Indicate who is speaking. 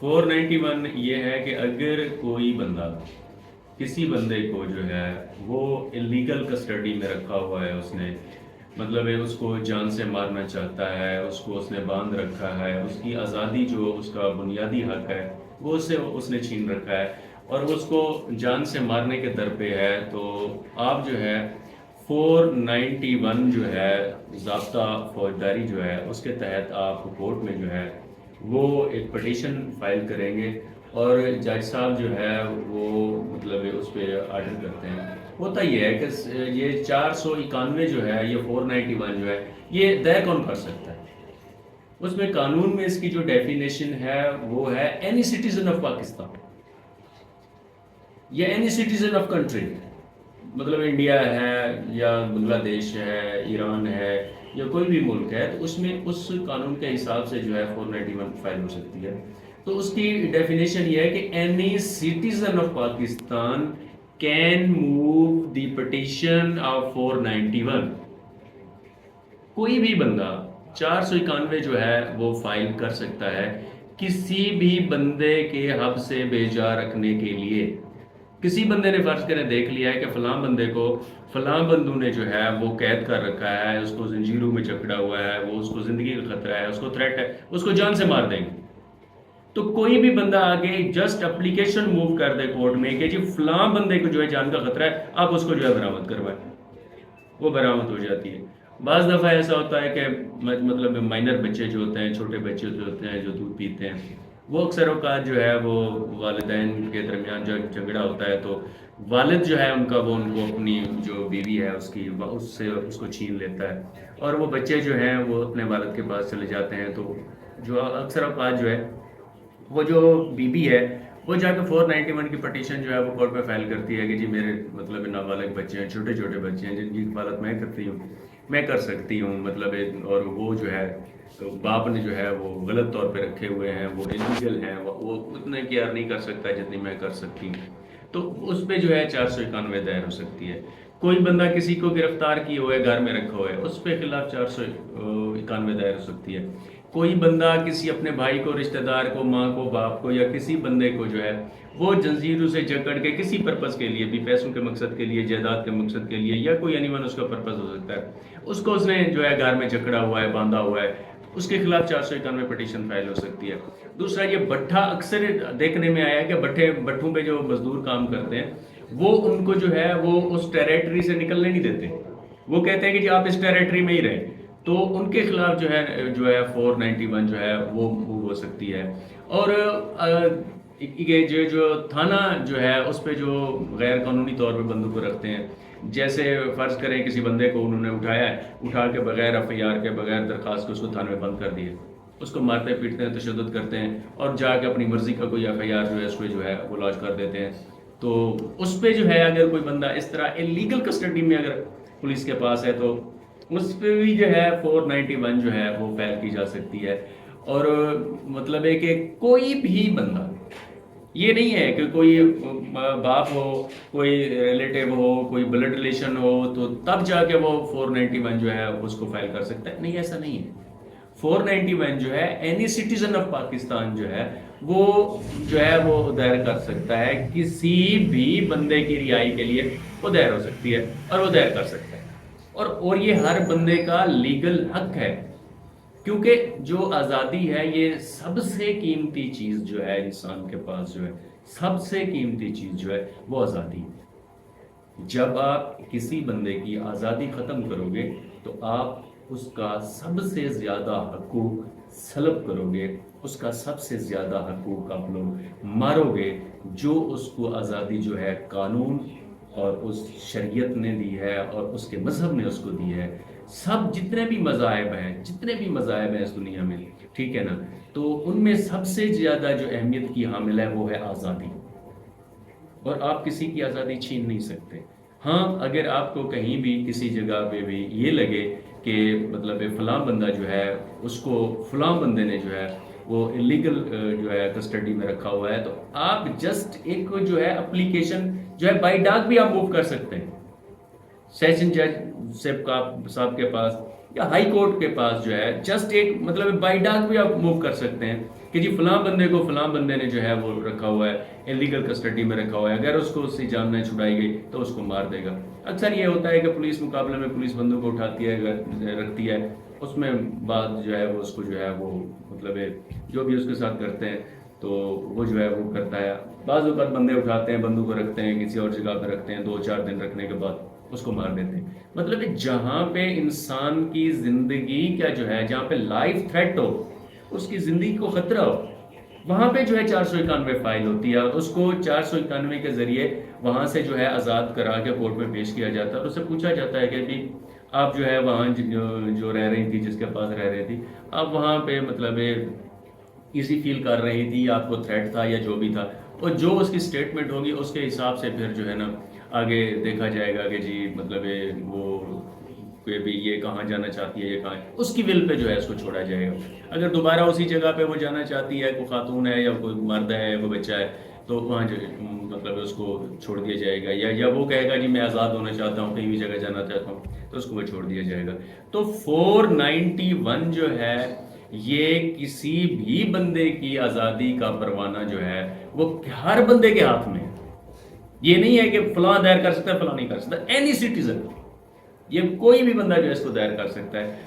Speaker 1: 491 یہ ہے کہ اگر کوئی بندہ کسی بندے کو جو ہے وہ اللیگل کسٹڈی میں رکھا ہوا ہے، اس نے مطلب ہے اس کو جان سے مارنا چاہتا ہے، اس نے باندھ رکھا ہے، اس کی آزادی جو اس کا بنیادی حق ہے وہ اس نے چھین رکھا ہے اور اس کو جان سے مارنے کے در پہ ہے، تو آپ جو ہے 491 جو ہے ضابطہ فوجداری جو ہے اس کے تحت آپ کورٹ میں جو ہے وہ ایک پٹیشن فائل کریں گے اور جج صاحب جو ہے وہ مطلب اس پہ آرڈر کرتے ہیں۔ ہوتا یہ ہے کہ یہ 491 جو ہے یہ 491 جو ہے یہ طے کون کر سکتا ہے؟ اس میں قانون میں اس کی جو ڈیفینیشن ہے وہ ہے اینی سٹیزن آف پاکستان یا اینی سٹیزن آف کنٹری، مطلب انڈیا ہے یا بنگلہ دیش ہے، ایران ہے یا کوئی بھی ملک ہے، تو اس میں اس قانون کے حساب سے جو ہے 491 فائل ہو سکتی ہے۔ تو اس کی ڈیفینیشن یہ ہے کہ any citizen of Pakistan can move the petition of 491۔ کوئی بھی بندہ 491 جو ہے وہ فائل کر سکتا ہے کسی بھی بندے کے حب سے بیجا رکھنے کے لیے۔ کسی بندے نے فرض کریں دیکھ لیا ہے کہ فلاں بندے کو فلاں بندوں نے جو ہے وہ قید کر رکھا ہے، اس کو زنجیروں میں جکڑا ہوا ہے، وہ اس کو زندگی کا خطرہ ہے، اس کو تھریٹ ہے، اس کو جان سے مار دیں گے، تو کوئی بھی بندہ آگے جسٹ اپلیکیشن موو کر دے کورٹ میں کہ جی فلاں بندے کو جو ہے جان کا خطرہ ہے، آپ اس کو جو ہے برآمد کروائیں، وہ برآمد ہو جاتی ہے۔ بعض دفعہ ایسا ہوتا ہے کہ مطلب مائنر بچے جو ہوتے ہیں، چھوٹے بچے جو ہوتے ہیں جو دودھ پیتے ہیں، وہ اکثر اوقات جو ہے وہ والدین کے درمیان جو جھگڑا ہوتا ہے تو والد جو ہے ان کا وہ ان کو اپنی جو بیوی ہے اس کی اس سے اس کو چھین لیتا ہے اور وہ بچے جو ہیں وہ اپنے والد کے پاس چلے جاتے ہیں، تو جو اکثر اوقات جو ہے وہ جو بیوی ہے وہ جا کے 491 کی پٹیشن جو ہے وہ کورٹ پہ فائل کرتی ہے کہ جی میرے مطلب نابالغ بچے ہیں، چھوٹے چھوٹے بچے ہیں جن کی حفاظت میں کر سکتی ہوں مطلب اور وہ جو ہے باپ نے جو ہے وہ غلط طور پہ رکھے ہوئے ہیں، وہ انلیگل ہیں، وہ اتنے کیئر نہیں کر سکتا جتنی میں کر سکتی ہوں، تو اس پہ جو ہے 491 دائر ہو سکتی ہے۔ کوئی بندہ کسی کو گرفتار کیے ہوئے گھر میں رکھا ہوا ہے، اس پہ خلاف 491 دائر ہو سکتی ہے۔ کوئی بندہ کسی اپنے بھائی کو، رشتہ دار کو، ماں کو، باپ کو یا کسی بندے کو جو ہے وہ جنزیروں سے جکڑ کے کسی پرپس کے لیے بھی، پیسوں کے مقصد کے لیے، جائیداد کے مقصد کے لیے یا کوئی اینیون اس کا پرپس ہو سکتا ہے، اس کو اس نے جو ہے گھر میں جکڑا ہوا ہے، باندھا ہوا ہے، اس کے خلاف 491 پٹیشن فائل ہو سکتی ہے۔ دوسرا یہ بٹھا، اکثر دیکھنے میں آیا کہ بٹھوں پہ جو مزدور کام کرتے ہیں وہ ان کو جو ہے وہ اس ٹیریٹری سے نکلنے نہیں دیتے، وہ کہتے ہیں کہ جی آپ اس ٹیریٹری میں ہی رہیں، تو ان کے خلاف جو ہے 491 جو ہے وہ موو ہو سکتی ہے۔ اور یہ جو تھانہ جو ہے اس پہ جو غیر قانونی طور پہ بندوں کو رکھتے ہیں، جیسے فرض کریں کسی بندے کو انہوں نے اٹھایا ہے، اٹھا کے بغیر ایف آئی آر کے، بغیر درخواست کے اس کو تھانے میں بند کر دیا، اس کو مارتے پیٹتے ہیں، تشدد کرتے ہیں اور جا کے اپنی مرضی کا کوئی ایف آئی آر جو ہے اس پہ جو ہے وہ لانچ کر دیتے ہیں۔ تو اس پہ جو ہے اگر کوئی بندہ اس طرح انلیگل کسٹڈی میں اگر پولیس کے پاس ہے تو اس پہ بھی جو ہے 491 جو ہے وہ فائل کی جا سکتی ہے۔ اور مطلب ہے کہ کوئی بھی بندہ، یہ نہیں ہے کہ کوئی باپ ہو، کوئی ریلیٹیو ہو، کوئی بلڈ ریلیشن ہو تو تب جا کے وہ 491 جو ہے اس کو فائل کر سکتا ہے، نہیں ایسا نہیں ہے۔ 491 جو ہے اینی سٹیزن آف پاکستان جو ہے وہ دائر کر سکتا ہے، کسی بھی بندے کی رہائی کے لیے وہ دائر ہو سکتی ہے اور وہ دائر کر سکتا ہے، اور یہ ہر بندے کا لیگل حق ہے، کیونکہ جو آزادی ہے یہ سب سے قیمتی چیز جو ہے انسان کے پاس، جو ہے سب سے قیمتی چیز جو ہے وہ آزادی ہے۔ جب آپ کسی بندے کی آزادی ختم کرو گے تو آپ اس کا سب سے زیادہ حقوق سلب کرو گے، اس کا سب سے زیادہ حقوق آپ لوگ مارو گے، جو اس کو آزادی جو ہے قانون اور اس شریعت نے دی ہے اور اس کے مذہب نے اس کو دی ہے۔ سب جتنے بھی مذاہب ہیں اس دنیا میں، ٹھیک ہے نا، تو ان میں سب سے زیادہ جو اہمیت کی حامل ہے وہ ہے آزادی، اور آپ کسی کی آزادی چھین نہیں سکتے۔ ہاں اگر آپ کو کہیں بھی کسی جگہ پہ بھی یہ لگے کہ مطلب فلاں بندہ جو ہے اس کو فلاں بندے نے جو ہے وہ انلیگل جو ہے کسٹڈی میں رکھا ہوا ہے، تو آپ جسٹ ایک جو ہے اپلیکیشن جو ہے بائی ڈاک بھی آپ موو کر سکتے ہیں سیشن جج صاحب کے پاس، یا ہائی کورٹ کے پاس جو ہے جسٹ ایک مطلب بائی ڈاک بھی آپ موو کر سکتے ہیں کہ جی فلاں بندے کو فلاں بندے نے جو ہے وہ رکھا ہوا ہے انلیگل کسٹڈی میں رکھا ہوا ہے، اگر اس کو اس سے جان نہ چھڑائی گئی تو اس کو مار دے گا۔ اکثر یہ ہوتا ہے کہ پولیس مقابلے میں پولیس بندوں کو اٹھاتی ہے، رکھتی ہے، اس میں بعد جو ہے وہ اس کو جو ہے وہ مطلب جو بھی اس کے ساتھ کرتے ہیں تو وہ جو ہے وہ کرتا ہے۔ بعض اوقات بندے اٹھاتے ہیں، بندوں کو رکھتے ہیں کسی اور جگہ پہ رکھتے ہیں، 2-4 دن رکھنے کے بعد اس کو مار دیتے ہیں۔ مطلب کہ جہاں پہ انسان کی زندگی کا جو ہے، جہاں پہ لائف تھریٹ ہو، اس کی زندگی کو خطرہ ہو، وہاں پہ جو ہے 491 فائل ہوتی ہے، اور اس کو 491 کے ذریعے وہاں سے جو ہے آزاد کرا کے کورٹ میں پیش کیا جاتا ہے، اور اس سے پوچھا جاتا ہے کہ بھی آپ جو ہے وہاں جو رہ رہی تھی، جس کے پاس رہ رہی تھی، آپ وہاں پہ مطلب ایزی فیل کر رہی تھی، آپ کو تھریٹ تھا یا جو بھی تھا، اور جو اس کی سٹیٹمنٹ ہوگی اس کے حساب سے پھر جو ہے نا آگے دیکھا جائے گا کہ جی مطلب وہ کہ بھی یہ کہاں جانا چاہتی ہے، یہ کہاں ہے، اس کی ول پہ جو ہے اس کو چھوڑا جائے گا۔ اگر دوبارہ اسی جگہ پہ وہ جانا چاہتی ہے، کوئی خاتون ہے یا کوئی مرد ہے یا کوئی بچہ ہے، تو وہاں جو مطلب اس کو چھوڑ دیا جائے گا، یا وہ کہے گا جی میں آزاد ہونا چاہتا ہوں، کہیں بھی جگہ جانا چاہتا ہوں، تو اس کو وہ چھوڑ دیا جائے گا۔ تو 491 جو ہے یہ کسی بھی بندے کی آزادی کا پروانہ جو ہے وہ ہر بندے کے ہاتھ میں ہے۔ یہ نہیں ہے کہ فلاں دائر کر سکتا ہے، فلاں نہیں کر سکتا، اینی سٹیزن، یہ کوئی بھی بندہ جو ہے اس کو دائر کر سکتا ہے۔